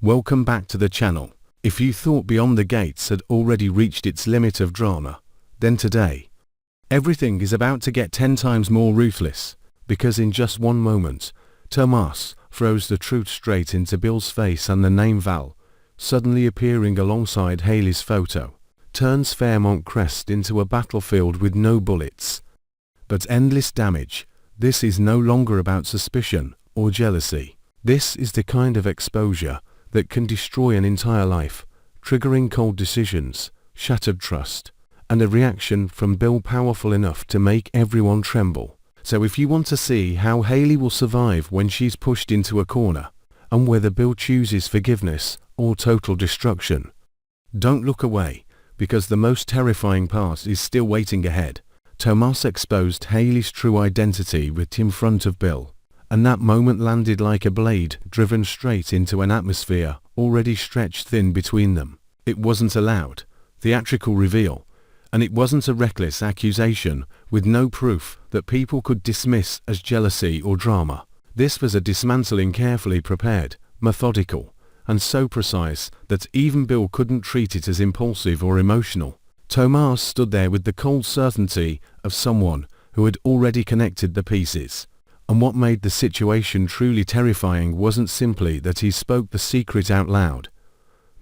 Welcome back to the channel. If you thought Beyond the Gates had already reached its limit of drama, then today, everything is about to get 10 times more ruthless, because in just one moment, Tomas throws the truth straight into Bill's face, and the name Val, suddenly appearing alongside Hayley's photo, turns Fairmont Crest into a battlefield with no bullets, but endless damage. This is no longer about suspicion or jealousy. This is the kind of exposure that can destroy an entire life, triggering cold decisions, shattered trust, and a reaction from Bill powerful enough to make everyone tremble. So if you want to see how Hayley will survive when she's pushed into a corner, and whether Bill chooses forgiveness or total destruction, don't look away, because the most terrifying part is still waiting ahead. Tomas exposed Hayley's true identity in front of Bill, and that moment landed like a blade driven straight into an atmosphere already stretched thin between them. It wasn't a loud, theatrical reveal, and it wasn't a reckless accusation with no proof that people could dismiss as jealousy or drama. This was a dismantling carefully prepared, methodical, and so precise that even Bill couldn't treat it as impulsive or emotional. Tomas stood there with the cold certainty of someone who had already connected the pieces. And what made the situation truly terrifying wasn't simply that he spoke the secret out loud,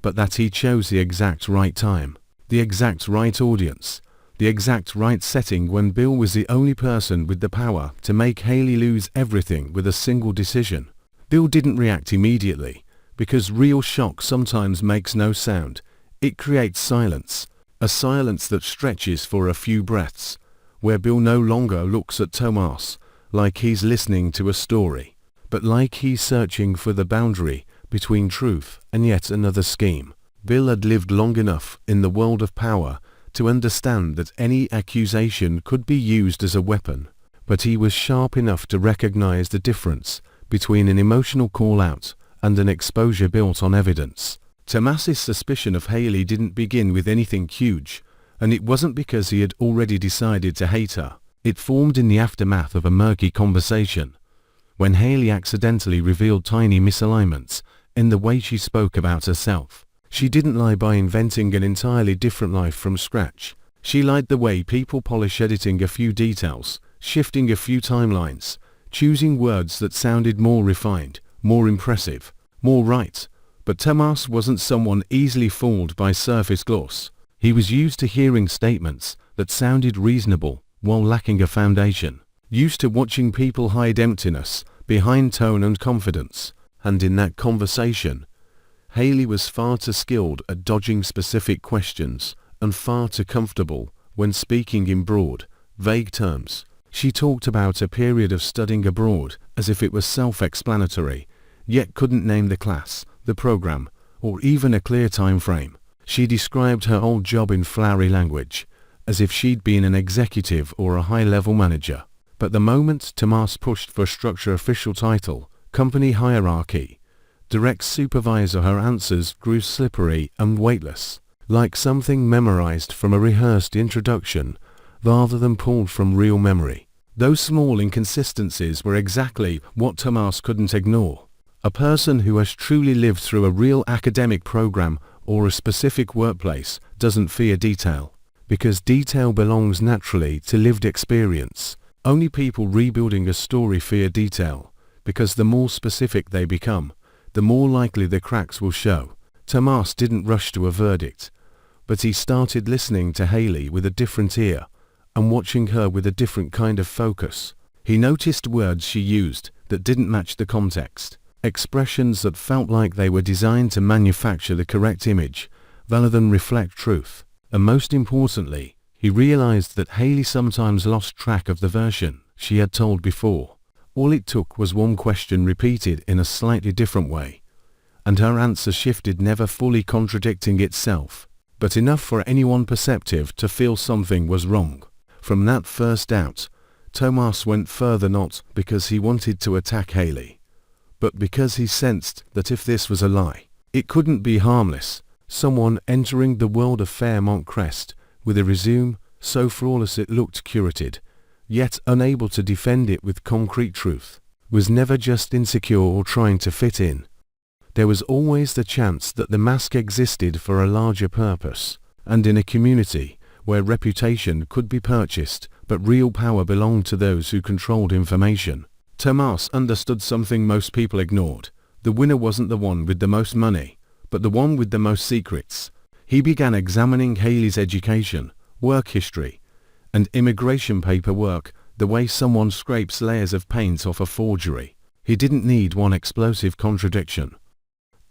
but that he chose the exact right time, the exact right audience, the exact right setting when Bill was the only person with the power to make Hayley lose everything with a single decision. Bill didn't react immediately, because real shock sometimes makes no sound. It creates silence, a silence that stretches for a few breaths, where Bill no longer looks at Tomas like he's listening to a story, but like he's searching for the boundary between truth and yet another scheme. Bill had lived long enough in the world of power to understand that any accusation could be used as a weapon, but he was sharp enough to recognize the difference between an emotional call-out and an exposure built on evidence. Tomas's suspicion of Hayley didn't begin with anything huge, and it wasn't because he had already decided to hate her. It formed in the aftermath of a murky conversation, when Hayley accidentally revealed tiny misalignments in the way she spoke about herself. She didn't lie by inventing an entirely different life from scratch. She lied the way people polish editing a few details, shifting a few timelines, choosing words that sounded more refined, more impressive, more right. But Tomas wasn't someone easily fooled by surface gloss. He was used to hearing statements that sounded reasonable while lacking a foundation, used to watching people hide emptiness behind tone and confidence. And in that conversation, Hayley was far too skilled at dodging specific questions and far too comfortable when speaking in broad, vague terms. She talked about a period of studying abroad as if it was self-explanatory, yet couldn't name the class, the program, or even a clear time frame. She described her old job in flowery language, as if she'd been an executive or a high-level manager. But the moment Tomas pushed for structure, official title, company hierarchy, direct supervisor, her answers grew slippery and weightless, like something memorized from a rehearsed introduction rather than pulled from real memory. Those small inconsistencies were exactly what Tomas couldn't ignore. A person who has truly lived through a real academic program or a specific workplace doesn't fear detail, because detail belongs naturally to lived experience. Only people rebuilding a story fear detail, because the more specific they become, the more likely the cracks will show. Tomas didn't rush to a verdict, but he started listening to Hayley with a different ear, and watching her with a different kind of focus. He noticed words she used that didn't match the context, expressions that felt like they were designed to manufacture the correct image, rather than reflect truth. And most importantly, he realized that Hayley sometimes lost track of the version she had told before. All it took was one question repeated in a slightly different way, and her answer shifted, never fully contradicting itself, but enough for anyone perceptive to feel something was wrong. From that first doubt, Tomas went further, not because he wanted to attack Hayley, but because he sensed that if this was a lie, it couldn't be harmless. Someone entering the world of Fairmont Crest with a resume so flawless it looked curated, yet unable to defend it with concrete truth, was never just insecure or trying to fit in, There was always the chance that the mask existed for a larger purpose, and in a community where reputation could be purchased, but real power belonged to those who controlled information. Tomas understood something most people ignored. The winner wasn't the one with the most money, but the one with the most secrets. He began examining Hayley's education, work history, and immigration paperwork the way someone scrapes layers of paint off a forgery. He didn't need one explosive contradiction.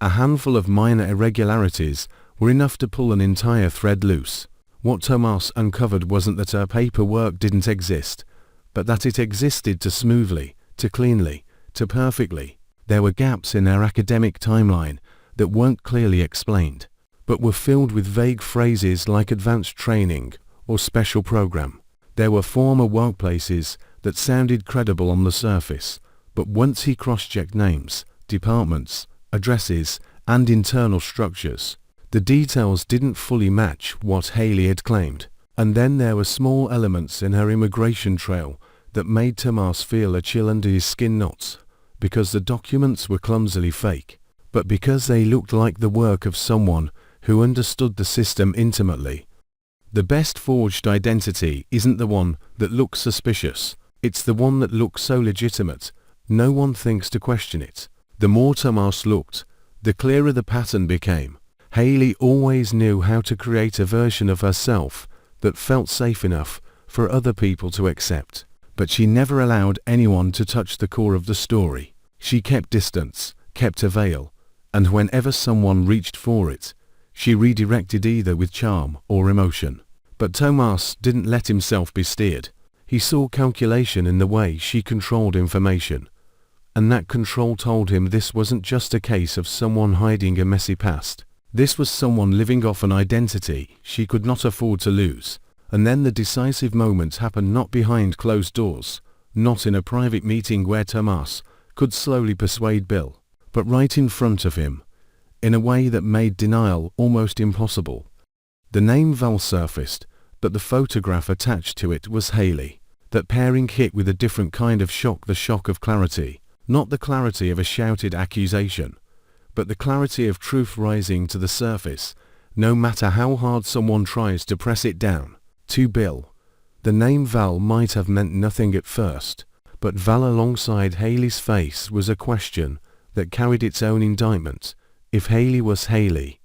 A handful of minor irregularities were enough to pull an entire thread loose. What Tomas uncovered wasn't that her paperwork didn't exist, but that it existed too smoothly, too cleanly, too perfectly. There were gaps in her academic timeline that weren't clearly explained, but were filled with vague phrases like advanced training or special program. There were former workplaces that sounded credible on the surface, but once he cross-checked names, departments, addresses, and internal structures, the details didn't fully match what Hayley had claimed. And then there were small elements in her immigration trail that made Tomas feel a chill under his skin, not because the documents were clumsily fake, but because they looked like the work of someone who understood the system intimately. The best forged identity isn't the one that looks suspicious, it's the one that looks so legitimate, no one thinks to question it. The more Tomas looked, the clearer the pattern became. Hayley always knew how to create a version of herself that felt safe enough for other people to accept, but she never allowed anyone to touch the core of the story. She kept distance, kept a veil, and whenever someone reached for it, she redirected either with charm or emotion. But Tomas didn't let himself be steered. He saw calculation in the way she controlled information, and that control told him this wasn't just a case of someone hiding a messy past. This was someone living off an identity she could not afford to lose. And then the decisive moment happened, not behind closed doors, not in a private meeting where Tomas could slowly persuade Bill, but right in front of him, in a way that made denial almost impossible. The name Val surfaced, but the photograph attached to it was Hayley. That pairing hit with a different kind of shock, the shock of clarity, not the clarity of a shouted accusation, but the clarity of truth rising to the surface, no matter how hard someone tries to press it down. To Bill, the name Val might have meant nothing at first, but Val alongside Hayley's face was a question that carried its own indictment. If Hayley was Hayley,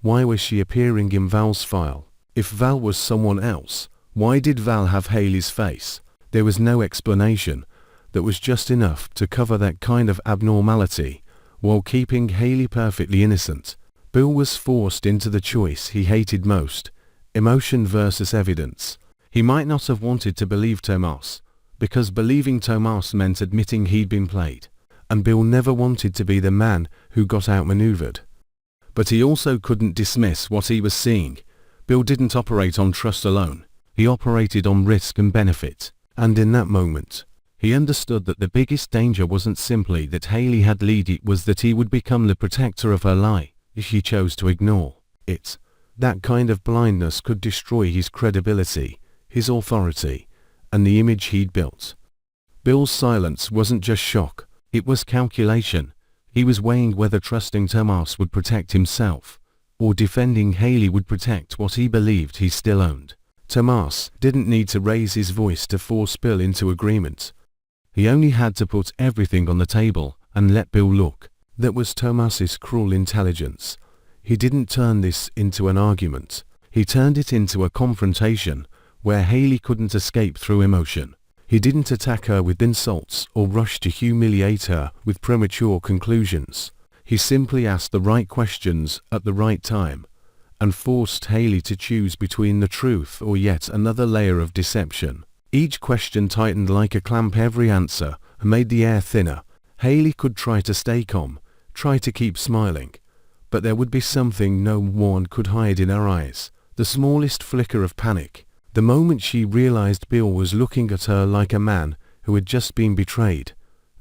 why was she appearing in Val's file? If Val was someone else, why did Val have Hayley's face? There was no explanation that was just enough to cover that kind of abnormality, while keeping Hayley perfectly innocent. Bill was forced into the choice he hated most, emotion versus evidence. He might not have wanted to believe Tomas, because believing Tomas meant admitting he'd been played, and Bill never wanted to be the man who got outmaneuvered. But he also couldn't dismiss what he was seeing. Bill didn't operate on trust alone, he operated on risk and benefit, and in that moment, he understood that the biggest danger wasn't simply that Hayley had lied, it was that he would become the protector of her lie if he chose to ignore it. That kind of blindness could destroy his credibility, his authority, and the image he'd built. Bill's silence wasn't just shock, it was calculation. He was weighing whether trusting Tomas would protect himself, or defending Hayley would protect what he believed he still owned. Tomas didn't need to raise his voice to force Bill into agreement. He only had to put everything on the table and let Bill look. That was Tomas's cruel intelligence. He didn't turn this into an argument. He turned it into a confrontation where Hayley couldn't escape through emotion. He didn't attack her with insults or rush to humiliate her with premature conclusions. He simply asked the right questions at the right time and forced Hayley to choose between the truth or yet another layer of deception. Each question tightened like a clamp, every answer made the air thinner. Hayley could try to stay calm, try to keep smiling, but there would be something no one could hide in her eyes, the smallest flicker of panic. The moment she realized Bill was looking at her like a man who had just been betrayed,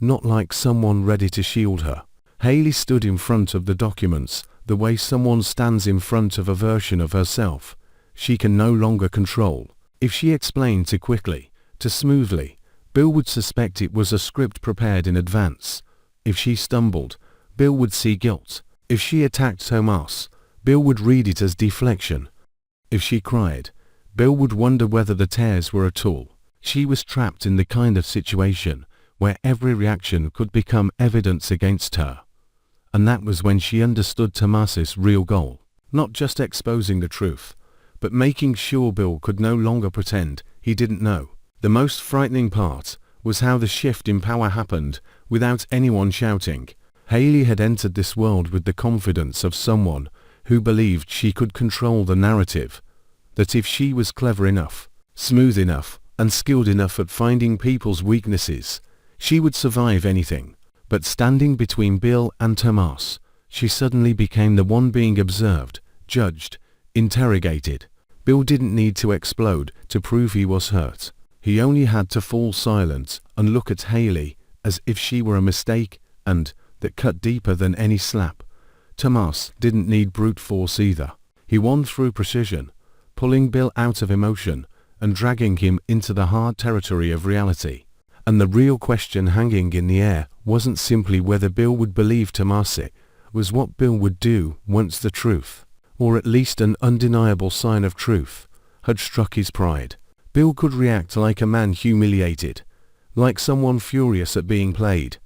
not like someone ready to shield her. Hayley stood in front of the documents, the way someone stands in front of a version of herself she can no longer control. If she explained too quickly, too smoothly, Bill would suspect it was a script prepared in advance. If she stumbled, Bill would see guilt. If she attacked Tomas, Bill would read it as deflection. If she cried, Bill would wonder whether the tears were at all. She was trapped in the kind of situation where every reaction could become evidence against her. And that was when she understood Tomas's real goal. Not just exposing the truth, but making sure Bill could no longer pretend he didn't know. The most frightening part was how the shift in power happened without anyone shouting. Hayley had entered this world with the confidence of someone who believed she could control the narrative, that if she was clever enough, smooth enough, and skilled enough at finding people's weaknesses, she would survive anything. But standing between Bill and Tomas, she suddenly became the one being observed, judged, interrogated. Bill didn't need to explode to prove he was hurt. He only had to fall silent and look at Hayley as if she were a mistake, and that cut deeper than any slap. Tomas didn't need brute force either. He won through precision, pulling Bill out of emotion and dragging him into the hard territory of reality. And the real question hanging in the air wasn't simply whether Bill would believe Tomas, it was what Bill would do once the truth, or at least an undeniable sign of truth, had struck his pride. Bill could react like a man humiliated, like someone furious at being played,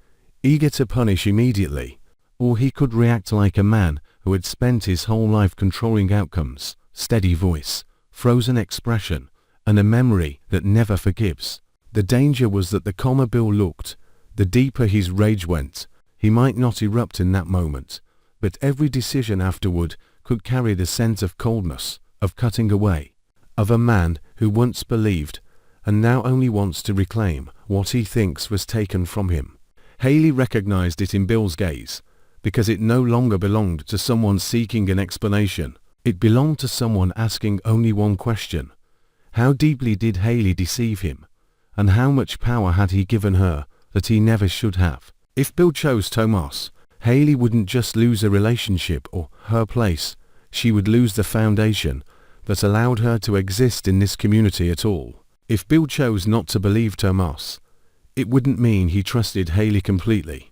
eager to punish immediately, or he could react like a man who had spent his whole life controlling outcomes, steady voice, frozen expression, and a memory that never forgives. The danger was that the calmer Bill looked, the deeper his rage went. He might not erupt in that moment, but every decision afterward could carry the scent of coldness, of cutting away, of a man who once believed and now only wants to reclaim what he thinks was taken from him. Hayley recognized it in Bill's gaze, because it no longer belonged to someone seeking an explanation. It belonged to someone asking only one question. How deeply did Hayley deceive him? And how much power had he given her that he never should have? If Bill chose Tomas, Hayley wouldn't just lose a relationship or her place, she would lose the foundation that allowed her to exist in this community at all. If Bill chose not to believe Tomas, it wouldn't mean he trusted Hayley completely.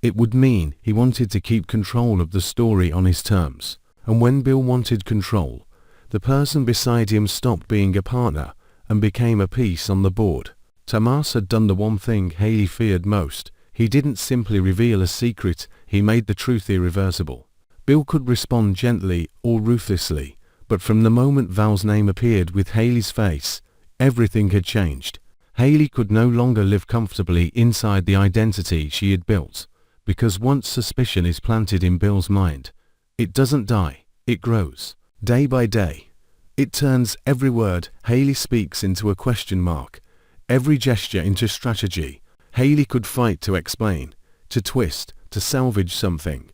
It would mean he wanted to keep control of the story on his terms. And when Bill wanted control, the person beside him stopped being a partner and became a piece on the board. Tomas had done the one thing Hayley feared most. He didn't simply reveal a secret, he made the truth irreversible. Bill could respond gently or ruthlessly, but from the moment Val's name appeared with Hayley's face, everything had changed. Hayley could no longer live comfortably inside the identity she had built, because once suspicion is planted in Bill's mind, it doesn't die, it grows. Day by day, it turns every word Hayley speaks into a question mark, every gesture into strategy. Hayley could fight to explain, to twist, to salvage something.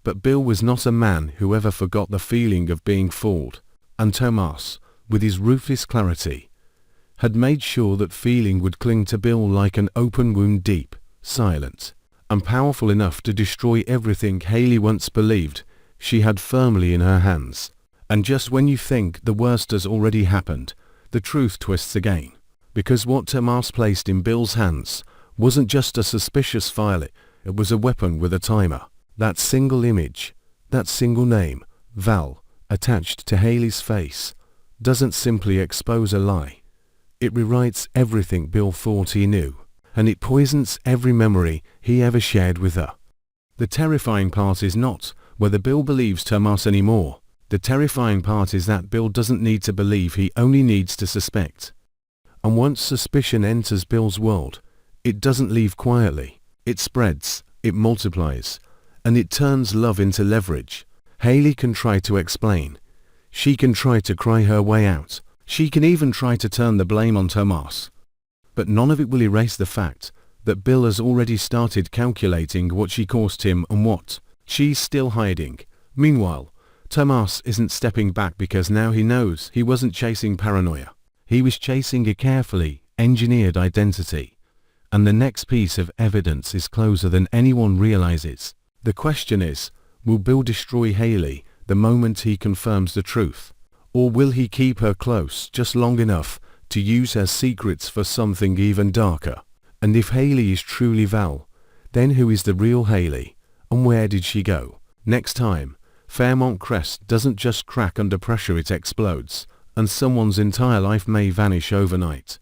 But Bill was not a man who ever forgot the feeling of being fooled, and Tomas, with his ruthless clarity, had made sure that feeling would cling to Bill like an open wound, deep, silent, and powerful enough to destroy everything Hayley once believed she had firmly in her hands. And just when you think the worst has already happened, the truth twists again. Because what Tomas placed in Bill's hands wasn't just a suspicious file, it was a weapon with a timer. That single image, that single name, Val, attached to Hayley's face, doesn't simply expose a lie. It rewrites everything Bill thought he knew, and it poisons every memory he ever shared with her. The terrifying part is not whether Bill believes Tomas anymore. The terrifying part is that Bill doesn't need to believe, he only needs to suspect. And once suspicion enters Bill's world, it doesn't leave quietly. It spreads, it multiplies, and it turns love into leverage. Hayley can try to explain. She can try to cry her way out. She can even try to turn the blame on Tomas. But none of it will erase the fact that Bill has already started calculating what she cost him and what she's still hiding. Meanwhile, Tomas isn't stepping back because now he knows he wasn't chasing paranoia. He was chasing a carefully engineered identity. And the next piece of evidence is closer than anyone realizes. The question is, will Bill destroy Hayley the moment he confirms the truth? Or will he keep her close just long enough to use her secrets for something even darker? And if Hayley is truly Val, then who is the real Hayley? And where did she go? Next time, Fairmont Crest doesn't just crack under pressure, it explodes, and someone's entire life may vanish overnight.